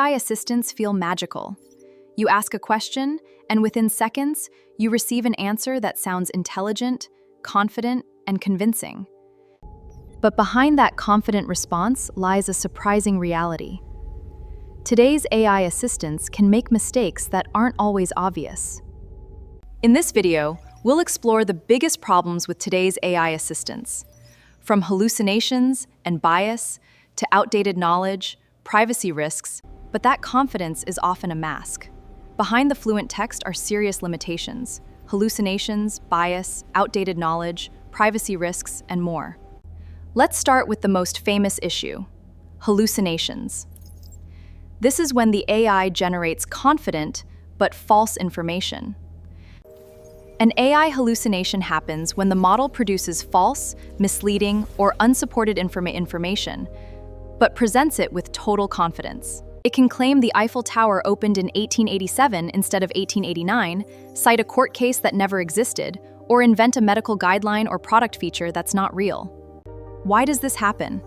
AI assistants feel magical. You ask a question, and within seconds, you receive an answer that sounds intelligent, confident, and convincing. But behind that confident response lies a surprising reality. Today's AI assistants can make mistakes that aren't always obvious. In this video, we'll explore the biggest problems with today's AI assistants, from hallucinations and bias to outdated knowledge, privacy risks, but that confidence is often a mask. Behind the fluent text are serious limitations: hallucinations, bias, outdated knowledge, privacy risks, and more. Let's start with the most famous issue: hallucinations. This is when the AI generates confident but false information. An AI hallucination happens when the model produces false, misleading, or unsupported information, but presents it with total confidence. It can claim the Eiffel Tower opened in 1887 instead of 1889, cite a court case that never existed, or invent a medical guideline or product feature that's not real. Why does this happen?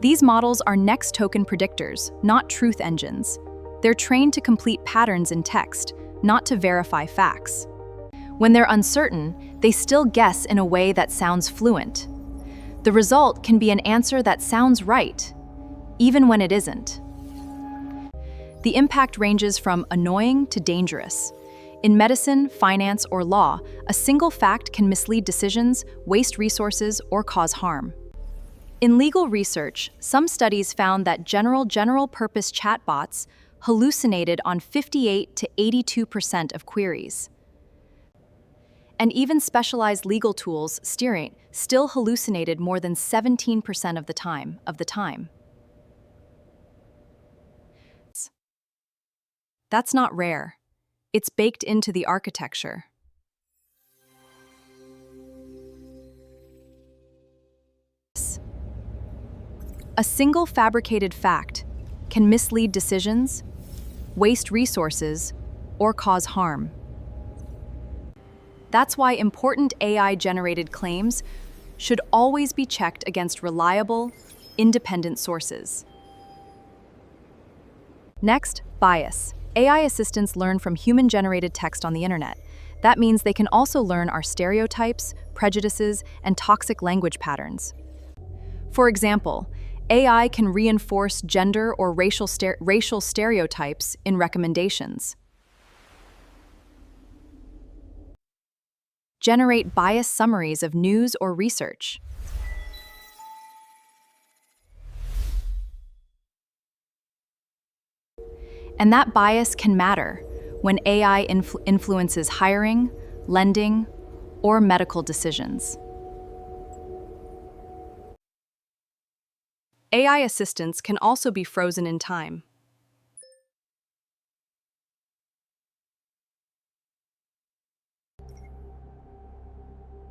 These models are next token predictors, not truth engines. They're trained to complete patterns in text, not to verify facts. When they're uncertain, they still guess in a way that sounds fluent. The result can be an answer that sounds right, even when it isn't. The impact ranges from annoying to dangerous. In medicine, finance, or law, a single fact can mislead decisions, waste resources, or cause harm. In legal research, some studies found that general-purpose chatbots hallucinated on 58 to 82% of queries. And even specialized legal tools still hallucinated more than 17% of the time. That's not rare. It's baked into the architecture. A single fabricated fact can mislead decisions, waste resources, or cause harm. That's why important AI-generated claims should always be checked against reliable, independent sources. Next, bias. AI assistants learn from human-generated text on the internet. That means they can also learn our stereotypes, prejudices, and toxic language patterns. For example, AI can reinforce gender or racial stereotypes in recommendations, generate biased summaries of news or research, and that bias can matter when AI influences hiring, lending, or medical decisions. AI assistants can also be frozen in time.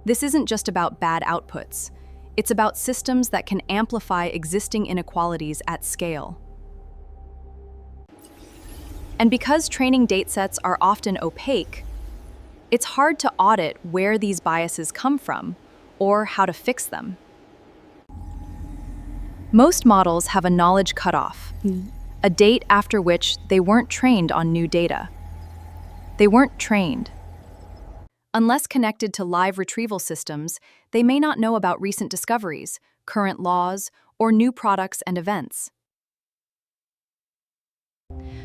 This isn't just about bad outputs. It's about systems that can amplify existing inequalities at scale. And because training datasets are often opaque, it's hard to audit where these biases come from or how to fix them. Most models have a knowledge cutoff, a date after which they weren't trained on new data. They weren't trained. Unless connected to live retrieval systems, they may not know about recent discoveries, current laws, or new products and events.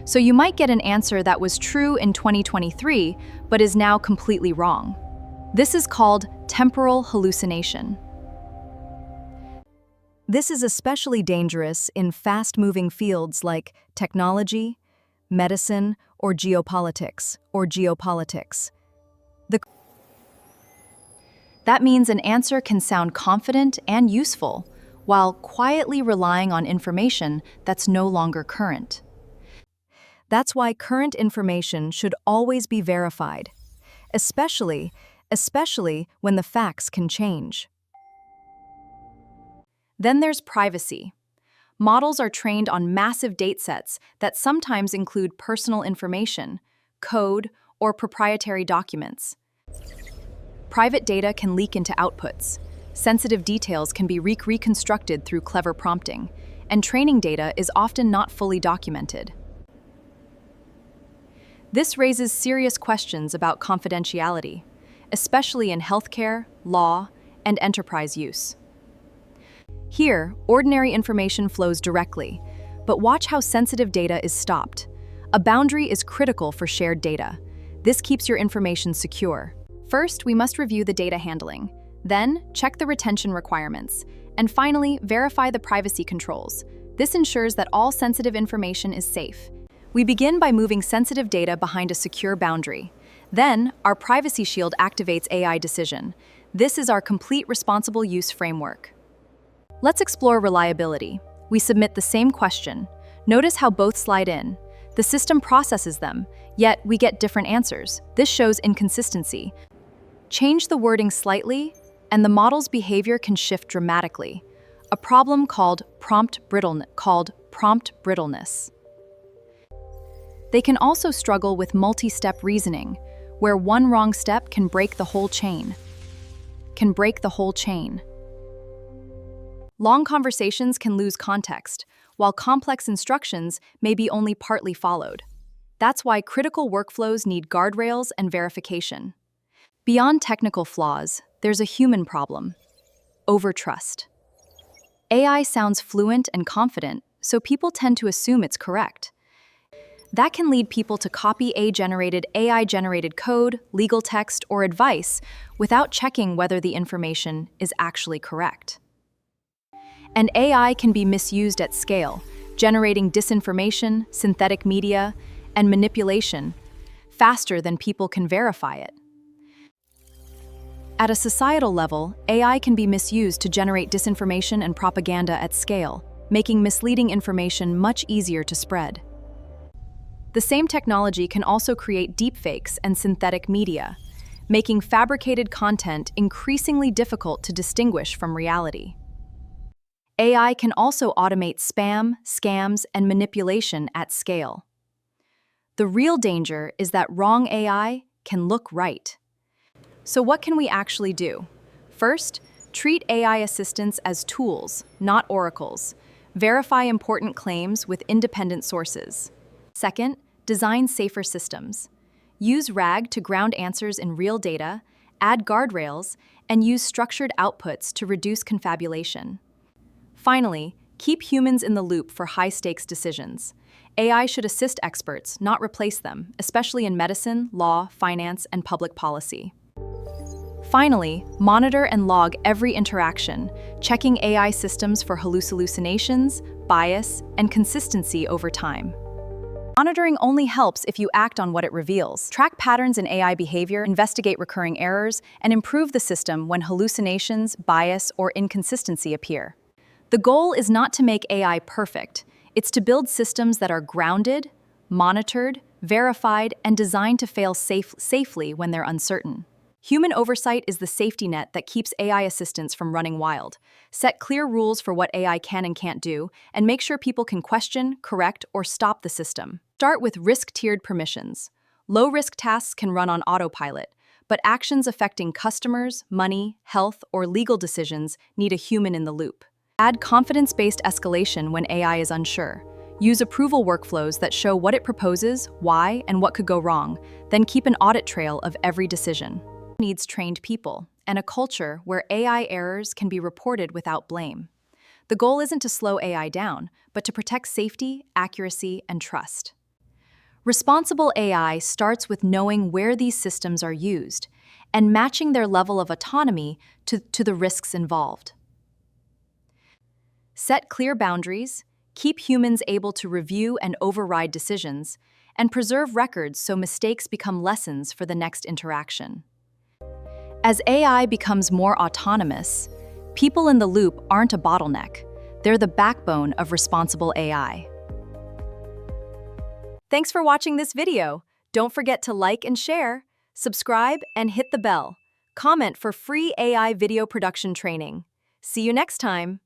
So you might get an answer that was true in 2023, but is now completely wrong. This is called temporal hallucination. This is especially dangerous in fast-moving fields like technology, medicine, or geopolitics. That means an answer can sound confident and useful, while quietly relying on information that's no longer current. That's why current information should always be verified, especially when the facts can change. Then there's privacy. Models are trained on massive datasets that sometimes include personal information, code, or proprietary documents. Private data can leak into outputs. Sensitive details can be reconstructed through clever prompting, and training data is often not fully documented. This raises serious questions about confidentiality, especially in healthcare, law, and enterprise use. Here, ordinary information flows directly, but watch how sensitive data is stopped. A boundary is critical for shared data. This keeps your information secure. First, we must review the data handling. Then, check the retention requirements. And finally, verify the privacy controls. This ensures that all sensitive information is safe. We begin by moving sensitive data behind a secure boundary. Then, our privacy shield activates AI decision. This is our complete responsible use framework. Let's explore reliability. We submit the same question. Notice how both slide in. The system processes them, yet we get different answers. This shows inconsistency. Change the wording slightly, and the model's behavior can shift dramatically. A problem called prompt brittleness. They can also struggle with multi-step reasoning, where one wrong step can break the whole chain. Long conversations can lose context, while complex instructions may be only partly followed. That's why critical workflows need guardrails and verification. Beyond technical flaws, there's a human problem: overtrust. AI sounds fluent and confident, so people tend to assume it's correct. That can lead people to copy AI-generated code, legal text, or advice without checking whether the information is actually correct. And AI can be misused at scale, generating disinformation, synthetic media, and manipulation faster than people can verify it. At a societal level, AI can be misused to generate disinformation and propaganda at scale, making misleading information much easier to spread. The same technology can also create deepfakes and synthetic media, making fabricated content increasingly difficult to distinguish from reality. AI can also automate spam, scams, and manipulation at scale. The real danger is that wrong AI can look right. So what can we actually do? First, treat AI assistants as tools, not oracles. Verify important claims with independent sources. Second, design safer systems. Use RAG to ground answers in real data, add guardrails, and use structured outputs to reduce confabulation. Finally, keep humans in the loop for high-stakes decisions. AI should assist experts, not replace them, especially in medicine, law, finance, and public policy. Finally, monitor and log every interaction, checking AI systems for hallucinations, bias, and consistency over time. Monitoring only helps if you act on what it reveals. Track patterns in AI behavior, investigate recurring errors, and improve the system when hallucinations, bias, or inconsistency appear. The goal is not to make AI perfect. It's to build systems that are grounded, monitored, verified, and designed to fail safely when they're uncertain. Human oversight is the safety net that keeps AI assistants from running wild. Set clear rules for what AI can and can't do, and make sure people can question, correct, or stop the system. Start with risk-tiered permissions. Low-risk tasks can run on autopilot, but actions affecting customers, money, health, or legal decisions need a human in the loop. Add confidence-based escalation when AI is unsure. Use approval workflows that show what it proposes, why, and what could go wrong. Then keep an audit trail of every decision. Needs trained people and a culture where AI errors can be reported without blame. The goal isn't to slow AI down, but to protect safety, accuracy, and trust. Responsible AI starts with knowing where these systems are used and matching their level of autonomy to the risks involved. Set clear boundaries, keep humans able to review and override decisions, and preserve records so mistakes become lessons for the next interaction. As AI becomes more autonomous, people in the loop aren't a bottleneck. They're the backbone of responsible AI. Thanks for watching this video. Don't forget to like and share, subscribe, and hit the bell. Comment for free AI video production training. See you next time.